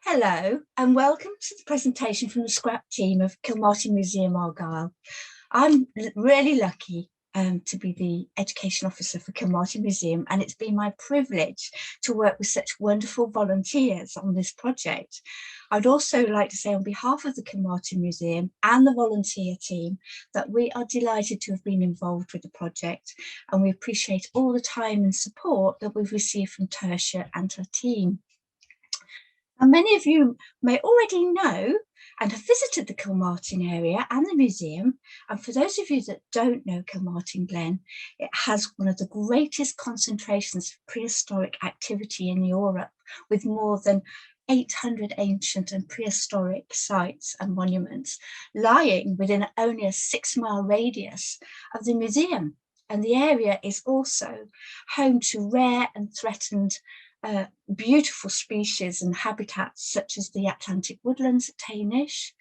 Hello and welcome to the presentation from the scrap team of Kilmartin Museum Argyll. I'm really lucky to be the education officer for Kilmartin Museum, and it's been my privilege to work with such wonderful volunteers on this project. I'd also like to say on behalf of the Kilmartin Museum and the volunteer team that we are delighted to have been involved with the project, and we appreciate all the time and support that we've received from Tertia and her team. And many of you may already know and have visited the Kilmartin area and the museum. And for those of you that don't know Kilmartin Glen, it has one of the greatest concentrations of prehistoric activity in Europe, with more than 800 ancient and prehistoric sites and monuments lying within only a 6-mile radius of the museum. And the area is also home to rare and threatened beautiful species and habitats such as the Atlantic woodlands at Tainish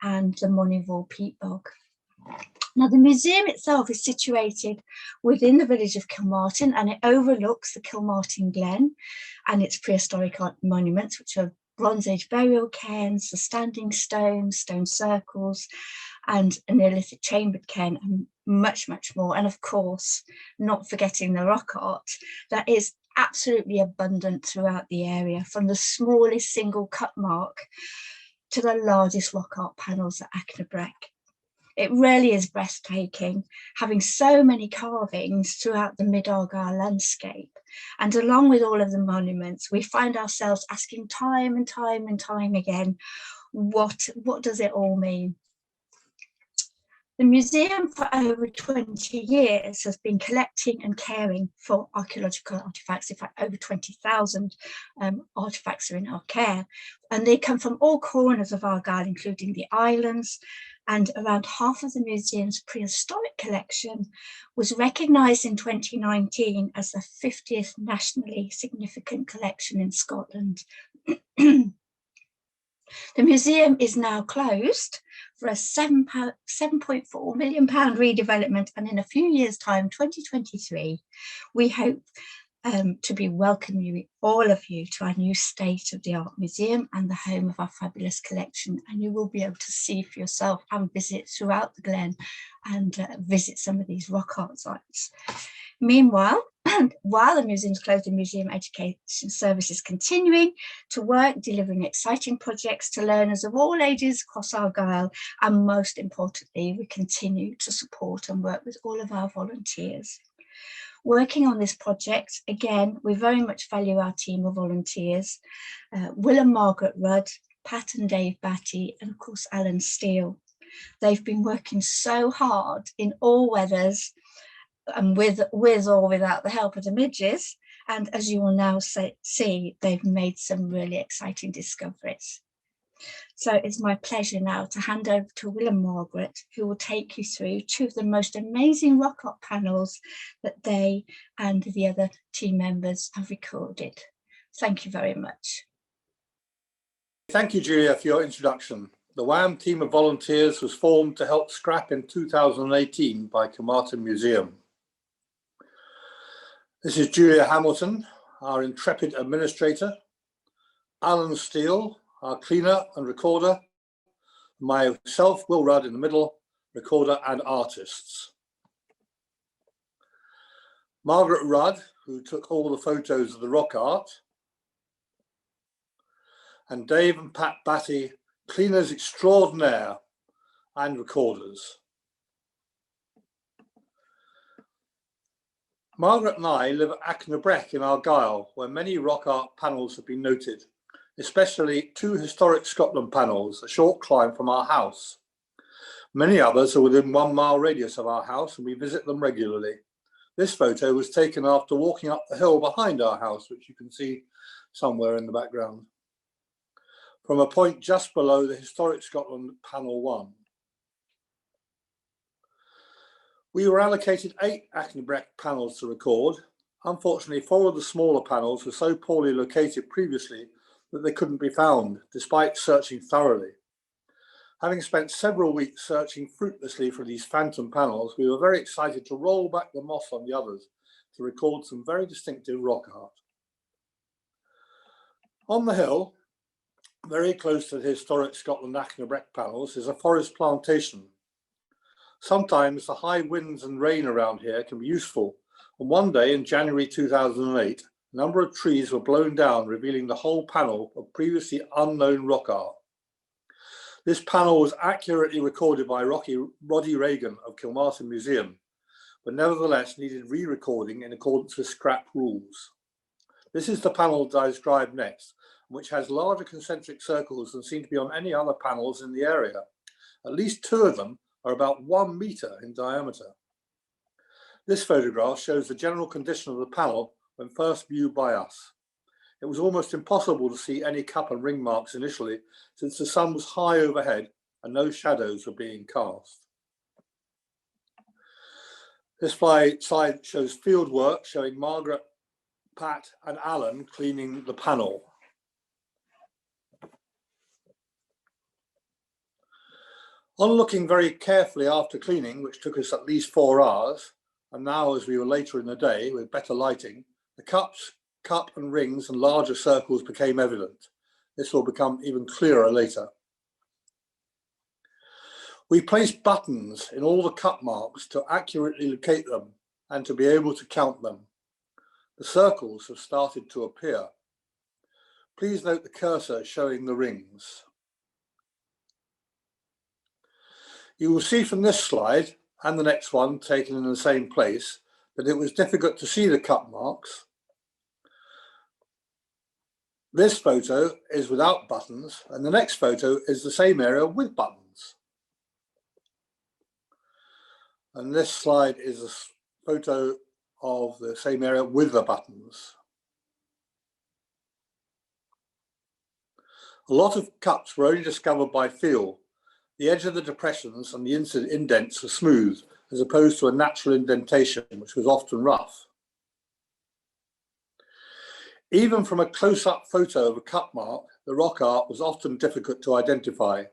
and the Monivore peat bog. Now, the museum itself is situated within the village of Kilmartin, and it overlooks the Kilmartin Glen and its prehistoric monuments, which are Bronze Age burial cairns, the standing stones, stone circles, and a Neolithic chambered cairn, and much, much more. And of course, not forgetting the rock art that is absolutely abundant throughout the area, from the smallest single cut mark to the largest rock art panels at Achnabreck. It really is breathtaking, having so many carvings throughout the mid-Argyll landscape. And along with all of the monuments, we find ourselves asking time and time again, what does it all mean? The museum for over 20 years has been collecting and caring for archaeological artefacts. In fact, over 20,000 artefacts are in our care, and they come from all corners of Argyll, including the islands, and around half of the museum's prehistoric collection was recognised in 2019 as the 50th nationally significant collection in Scotland. The museum is now closed for a £7.4 million redevelopment, and in a few years' time, 2023, we hope to be welcoming all of you to our new state-of-the-art museum and the home of our fabulous collection. And you will be able to see for yourself and visit throughout the Glen and visit some of these rock art sites. Meanwhile, while the museum's closed, the museum education service is continuing to work, delivering exciting projects to learners of all ages across Argyll, and most importantly, we continue to support and work with all of our volunteers. Working on this project, again, we very much value our team of volunteers, Will and Margaret Rudd, Pat and Dave Batty, and of course Alan Steele. They've been working so hard in all weathers, and with or without the help of the midges, and as you will now see, they've made some really exciting discoveries. So it's my pleasure now to hand over to Will and Margaret, who will take you through two of the most amazing rock art panels that they and the other team members have recorded. Thank you very much. Thank you, Julia, for your introduction. The WAM team of volunteers was formed to help scrap in 2018 by Kilmartin Museum. This is Julia Hamilton, our intrepid administrator, Alan Steele, our cleaner and recorder, myself, Will Rudd, in the middle, recorder and artists. Margaret Rudd, who took all the photos of the rock art, and Dave and Pat Batty, cleaners extraordinaire and recorders. Margaret and I live at Achnabreck in Argyll, where many rock art panels have been noted, especially two historic Scotland panels, a short climb from our house. Many others are within 1 mile radius of our house, and we visit them regularly. This photo was taken after walking up the hill behind our house, which you can see somewhere in the background, from a point just below the historic Scotland panel 1. We were allocated 8 Achnabreck panels to record. Unfortunately, 4 of the smaller panels were so poorly located previously that they couldn't be found, despite searching thoroughly. Having spent several weeks searching fruitlessly for these phantom panels, we were very excited to roll back the moss on the others to record some very distinctive rock art. On the hill, Very close to the historic Scotland Achnabreck panels is a forest plantation. Sometimes the high winds and rain around here can be useful, and one day in January 2008, a number of trees were blown down, revealing the whole panel of previously unknown rock art. This panel was accurately recorded by Roddy Reagan of Kilmartin Museum, but nevertheless needed re-recording in accordance with scrap rules. This is the panel that I describe next, which has larger concentric circles than seem to be on any other panels in the area. At least 2 of them are about 1 metre in diameter. This photograph shows the general condition of the panel when first viewed by us. It was almost impossible to see any cup and ring marks initially, since the sun was high overhead and no shadows were being cast. This slide shows field work showing Margaret, Pat and Alan cleaning the panel. On looking very carefully after cleaning, which took us at least 4 hours, and now as we were later in the day with better lighting, the cup and rings and larger circles became evident. This will become even clearer later. We placed buttons in all the cup marks to accurately locate them and to be able to count them. The circles have started to appear. Please note the cursor showing the rings. You will see from this slide and the next one taken in the same place that it was difficult to see the cup marks. This photo is without buttons, and the next photo is the same area with buttons. And this slide is a photo of the same area with the buttons. A lot of cups were only discovered by feel. The edge of the depressions and the indents were smooth, as opposed to a natural indentation, which was often rough. Even from a close-up photo of a cup mark, the rock art was often difficult to identify.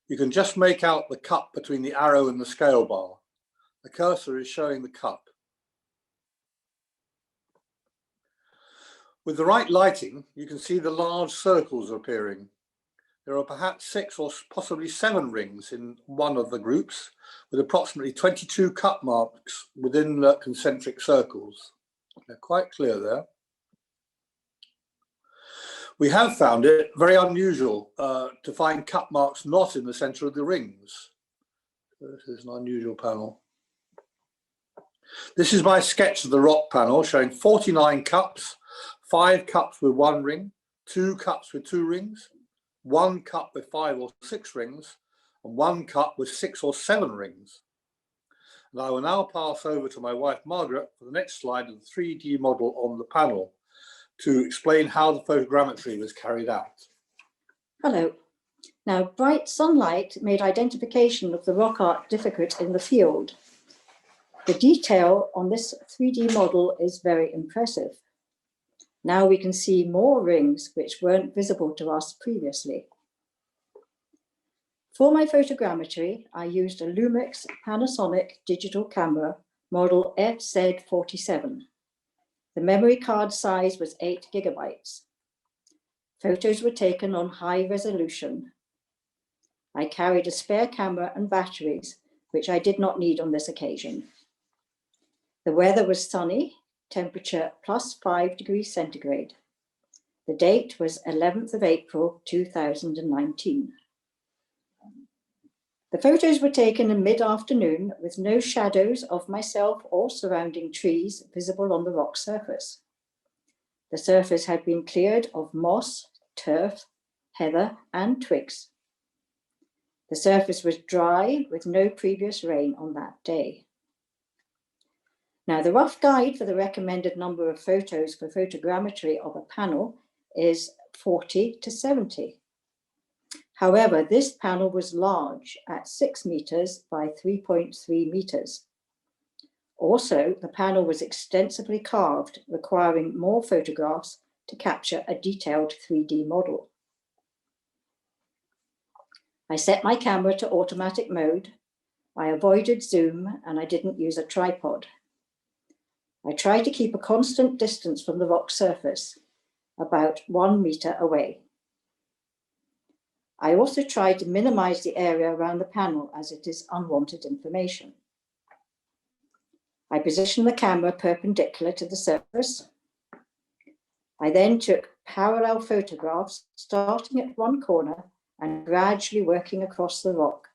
You can just make out the cup between the arrow and the scale bar. The cursor is showing the cup. With the right lighting, you can see the large circles appearing. There are perhaps 6 or possibly 7 rings in one of the groups, with approximately 22 cup marks within the concentric circles. They're quite clear there. We have found it very unusual to find cup marks not in the centre of the rings. This is an unusual panel. This is my sketch of the rock panel showing 49 cups, 5 cups with 1 ring, 2 cups with 2 rings, 1 cup with 5 or 6 rings, and 1 cup with 6 or 7 rings. And I will now pass over to my wife Margaret for the next slide of the 3D model on the panel to explain how the photogrammetry was carried out. Hello. Now, bright sunlight made identification of the rock art difficult in the field. The detail on this 3D model is very impressive. Now we can see more rings which weren't visible to us previously. For my photogrammetry, I used a Lumix Panasonic digital camera model FZ47. The memory card size was 8 gigabytes. Photos were taken on high resolution. I carried a spare camera and batteries, which I did not need on this occasion. The weather was sunny, temperature +5 degrees centigrade. The date was 11th of April, 2019. The photos were taken in mid-afternoon with no shadows of myself or surrounding trees visible on the rock surface. The surface had been cleared of moss, turf, heather, and twigs. The surface was dry with no previous rain on that day. Now, the rough guide for the recommended number of photos for photogrammetry of a panel is 40 to 70. However, this panel was large at 6 meters by 3.3 meters. Also, the panel was extensively carved, requiring more photographs to capture a detailed 3D model. I set my camera to automatic mode. I avoided zoom and I didn't use a tripod. I tried to keep a constant distance from the rock surface, about 1 meter away. I also tried to minimize the area around the panel as it is unwanted information. I positioned the camera perpendicular to the surface. I then took parallel photographs, starting at one corner and gradually working across the rock,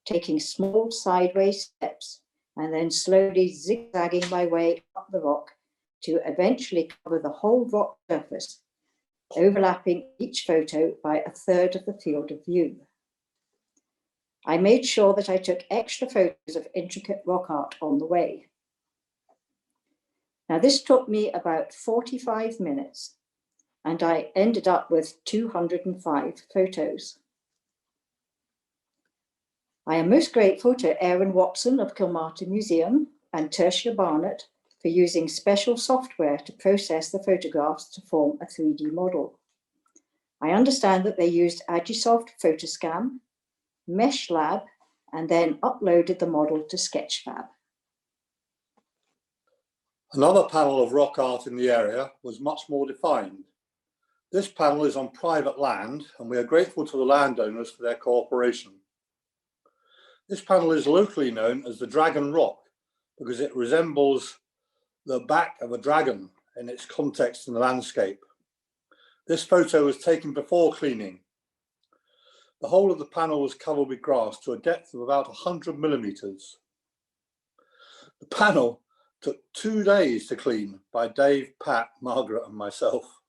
taking small sideways steps and then slowly zigzagging my way up the rock to eventually cover the whole rock surface, overlapping each photo by a third of the field of view. I made sure that I took extra photos of intricate rock art on the way. Now, this took me about 45 minutes, and I ended up with 205 photos. I am most grateful to Aaron Watson of Kilmartin Museum and Tertia Barnett for using special software to process the photographs to form a 3D model. I understand that they used Agisoft Photoscan, MeshLab, and then uploaded the model to Sketchfab. Another panel of rock art in the area was much more defined. This panel is on private land, and we are grateful to the landowners for their cooperation. This panel is locally known as the Dragon Rock because it resembles the back of a dragon in its context in the landscape. This photo was taken before cleaning. The whole of the panel was covered with grass to a depth of about 100 millimeters. The panel took 2 days to clean by Dave, Pat, Margaret and myself.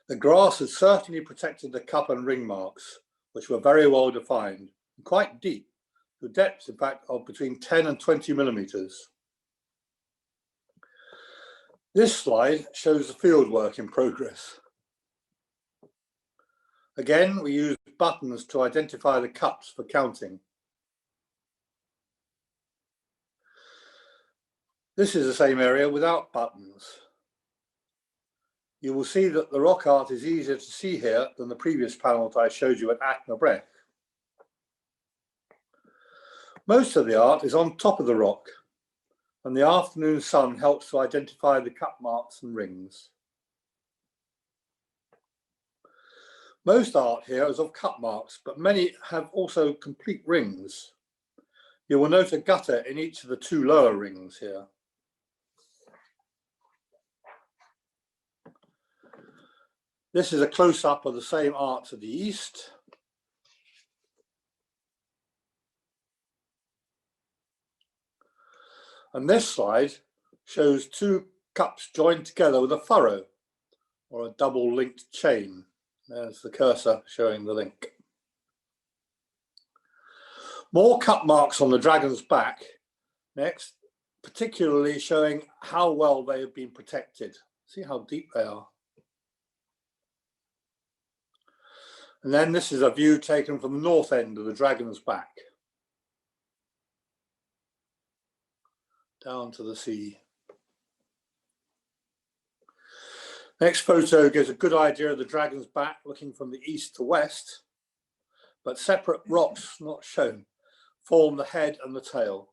The grass had certainly protected the cup and ring marks, which were very well defined and quite deep, to a depth in fact of between 10 and 20 millimeters. This slide shows the field work in progress. Again, we used buttons to identify the cups for counting. This is the same area without buttons. You will see that the rock art is easier to see here than the previous panel that I showed you at Achnabreck. Most of the art is on top of the rock, and the afternoon sun helps to identify the cup marks and rings. Most art here is of cup marks, but many have also complete rings. You will note a gutter in each of the 2 lower rings here. This is a close-up of the same art to the east. And this slide shows 2 cups joined together with a furrow or a double linked chain. There's the cursor showing the link. More cup marks on the dragon's back next, particularly showing how well they have been protected. See how deep they are. And then this is a view taken from the north end of the dragon's back, down to the sea. Next photo gives a good idea of the dragon's back looking from the east to west, but separate rocks not shown form the head and the tail.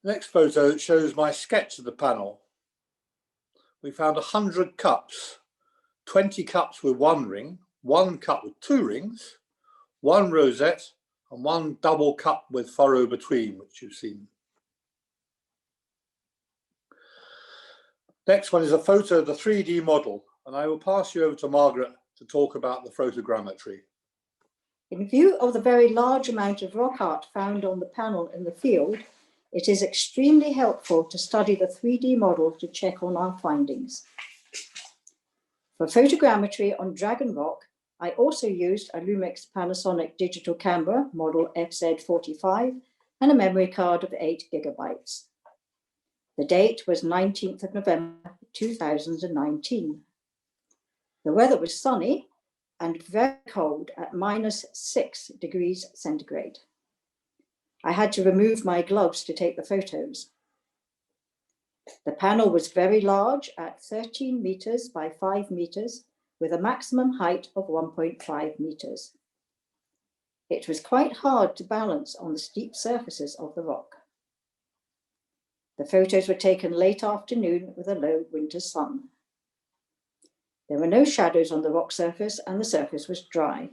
Next photo shows my sketch of the panel. We found 100 cups, 20 cups with 1 ring, 1 cup with 2 rings, 1 rosette, and 1 double cup with furrow between, which you've seen. Next one is a photo of the 3D model, and I will pass you over to Margaret to talk about the photogrammetry. In view of the very large amount of rock art found on the panel in the field, it is extremely helpful to study the 3D model to check on our findings. For photogrammetry on Dragon Rock, I also used a Lumix Panasonic digital camera, model FZ45, and a memory card of 8 gigabytes. The date was 19th of November, 2019. The weather was sunny and very cold at -6 degrees centigrade. I had to remove my gloves to take the photos. The panel was very large at 13 meters by 5 meters with a maximum height of 1.5 meters. It was quite hard to balance on the steep surfaces of the rock. The photos were taken late afternoon with a low winter sun. There were no shadows on the rock surface and the surface was dry.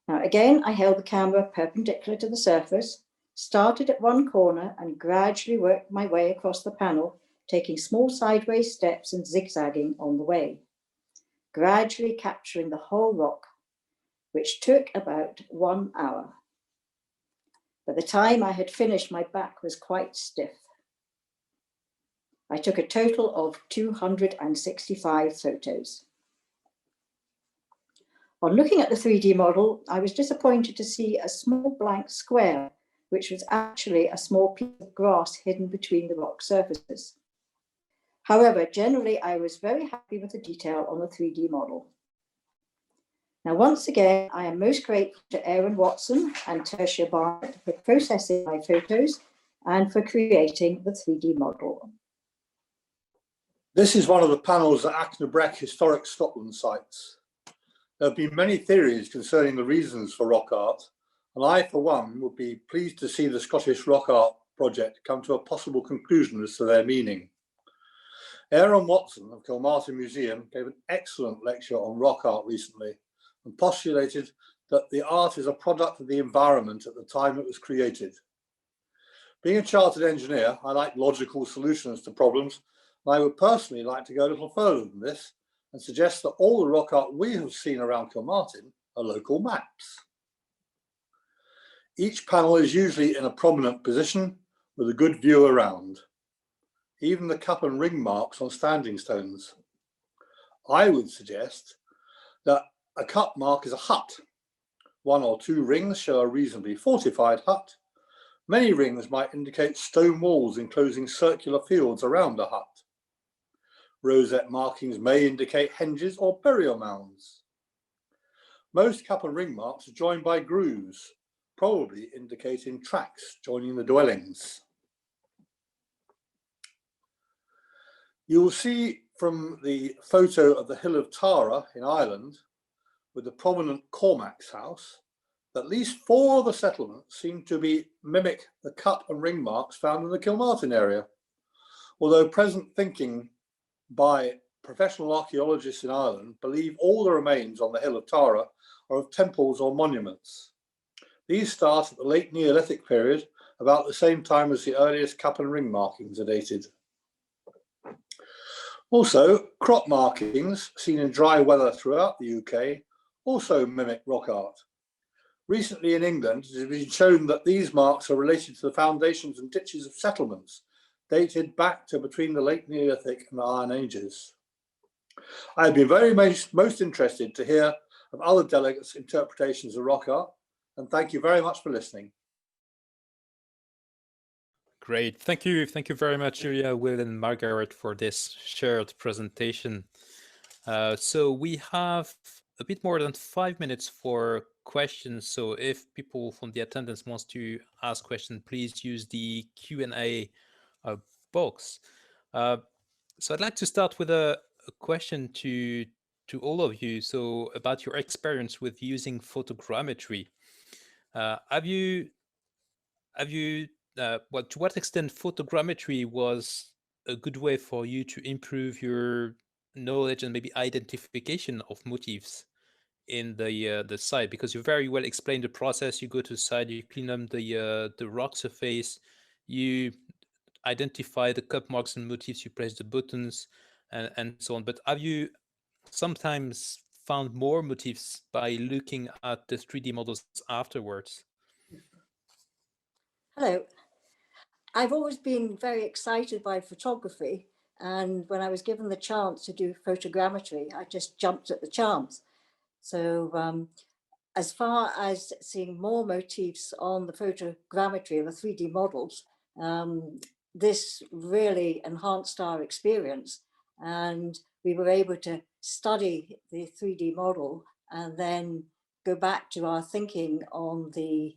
Now again, I held the camera perpendicular to the surface, started at one corner and gradually worked my way across the panel, taking small sideways steps and zigzagging on the way, gradually capturing the whole rock, which took about 1 hour. By the time I had finished, my back was quite stiff. I took a total of 265 photos. On looking at the 3D model, I was disappointed to see a small blank square, which was actually a small piece of grass hidden between the rock surfaces. However, generally, I was very happy with the detail on the 3D model. Now, once again, I am most grateful to Aaron Watson and Tertia Barnett for processing my photos and for creating the 3D model. This is one of the panels at Achnabreck Historic Scotland sites. There have been many theories concerning the reasons for rock art, and I, for one, would be pleased to see the Scottish Rock Art Project come to a possible conclusion as to their meaning. Aaron Watson of Kilmartin Museum gave an excellent lecture on rock art recently and postulated that the art is a product of the environment at the time it was created. Being a chartered engineer, I like logical solutions to problems, and I would personally like to go a little further than this and suggest that all the rock art we have seen around Kilmartin are local maps. Each panel is usually in a prominent position with a good view around, even the cup and ring marks on standing stones. I would suggest that a cup mark is a hut. 1 or 2 rings show a reasonably fortified hut. Many rings might indicate stone walls enclosing circular fields around a hut. Rosette markings may indicate henges or burial mounds. Most cup and ring marks are joined by grooves, probably indicating tracks joining the dwellings. You will see from the photo of the Hill of Tara in Ireland, with the prominent Cormac's house, that at least 4 of the settlements seem to mimic the cup and ring marks found in the Kilmartin area, although present thinking by professional archaeologists in Ireland believe all the remains on the Hill of Tara are of temples or monuments. These start at the late Neolithic period, about the same time as the earliest cup and ring markings are dated. Also, crop markings seen in dry weather throughout the UK also mimic rock art. Recently in England, it has been shown that these marks are related to the foundations and ditches of settlements dated back to between the late Neolithic and the Iron Ages. I have been very most interested to hear of other delegates' interpretations of rock art, and thank you very much for listening. Great, thank you very much, Julia, Will, and Margaret, for this shared presentation. So we have a bit more than 5 minutes for questions. So if people from the attendance wants to ask questions, please use the Q&A box. So I'd like to start with a question to all of you. So about your experience with using photogrammetry. Well, to what extent photogrammetry was a good way for you to improve your knowledge and maybe identification of motifs in the site? Because you very well explained the process. You go to the site, you clean up the rock surface, you identify the cup marks and motifs, you press the buttons, and so on. But have you sometimes found more motifs by looking at the 3D models afterwards? Hello. I've always been very excited by photography, and when I was given the chance to do photogrammetry, I just jumped at the chance. So as far as seeing more motifs on the photogrammetry of the 3D models, this really enhanced our experience, and we were able to study the 3D model and then go back to our thinking on the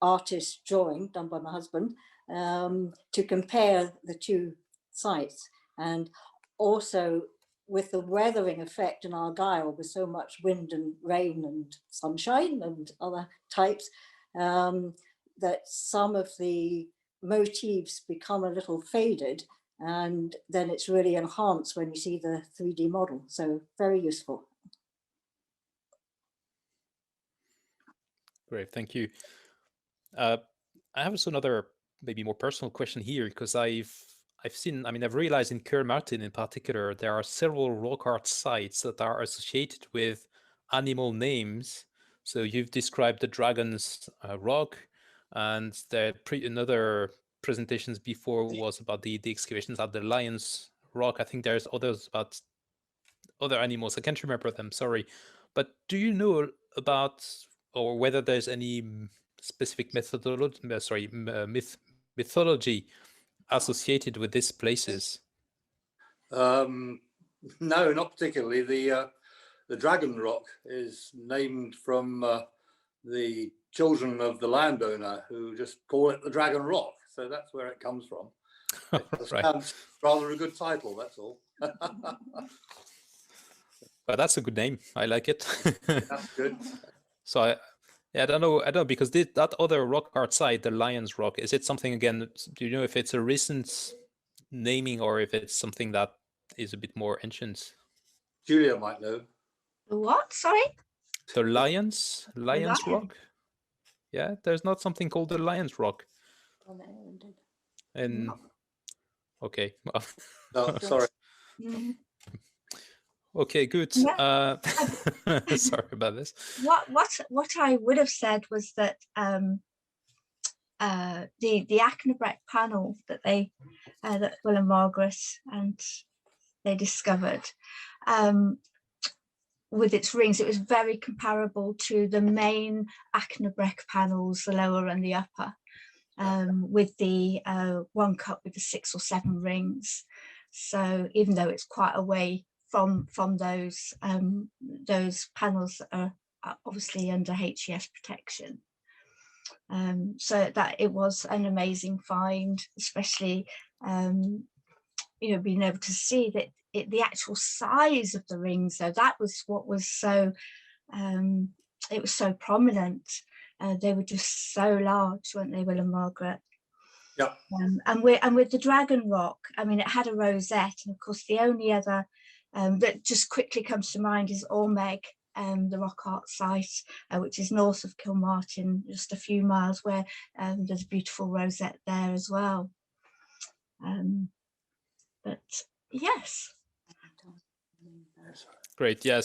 artist drawing done by my husband to compare the two sites. And also with the weathering effect in Argyll, with so much wind and rain and sunshine and other types, that some of the motifs become a little faded, And then it's really enhanced when you see the 3D model. So very useful. Great, thank you. I have also another maybe more personal question here, because I've seen, I mean, I've realized in Kilmartin in particular, there are several rock art sites that are associated with animal names. So you've described the Dragon's Rock, and another presentations before was about the excavations at the Lion's Rock. I think there's others about other animals. I can't remember them, sorry. But do you know about, or whether there's any specific mythology associated with these places? No, not particularly. The Dragon Rock is named from the children of the landowner, who just call it the Dragon Rock. So that's where it comes from. It Right. sounds rather a good title, that's all. But that's a good name. I like it. That's good. So I don't know, because that other rock art site, the Lion's Rock, is it something, again, do you know if it's a recent naming or if it's something that is a bit more ancient? Julia might know. The what? Sorry? The Lion's Lion. Rock? Yeah, there's not something called the Lion's Rock. And No. okay, well, No, sorry. Mm. okay, good. Yeah. Sorry about this. What I would have said was that the Achnabreck panel that that Will and Margaret and they discovered, with its rings, it was very comparable to the main Achnabreck panels, the lower and the upper, with the one cup with the 6 or 7 rings. So even though it's quite away from those panels that are obviously under HES protection. So that it was an amazing find, especially you know, being able to see that the actual size of the rings. So that was what was so it was so prominent. They were just so large, weren't they, Will and Margaret? Yeah. And with the Dragon Rock, I mean, it had a rosette, and of course the only other that just quickly comes to mind is Ormeg, the rock art site, which is north of Kilmartin, just a few miles, where there's a beautiful rosette there as well. But yes. Great. Yeah,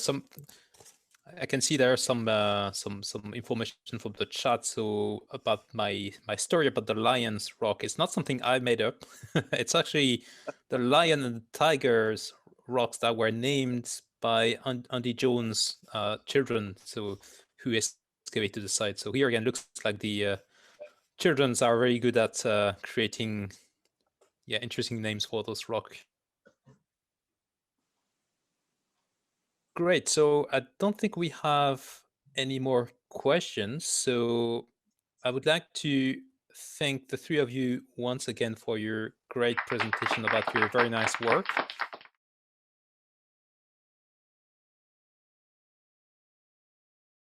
I can see there are some information from the chat. So about my story about the Lion's Rock, it's not something I made up. It's actually the lion and the tiger's rocks that were named by Andy Jones' children, so who excavated the site. So here again, looks like the children are very good at creating, yeah, interesting names for those rocks. Great. So I don't think we have any more questions. So I would like to thank the 3 of you once again for your great presentation about your very nice work.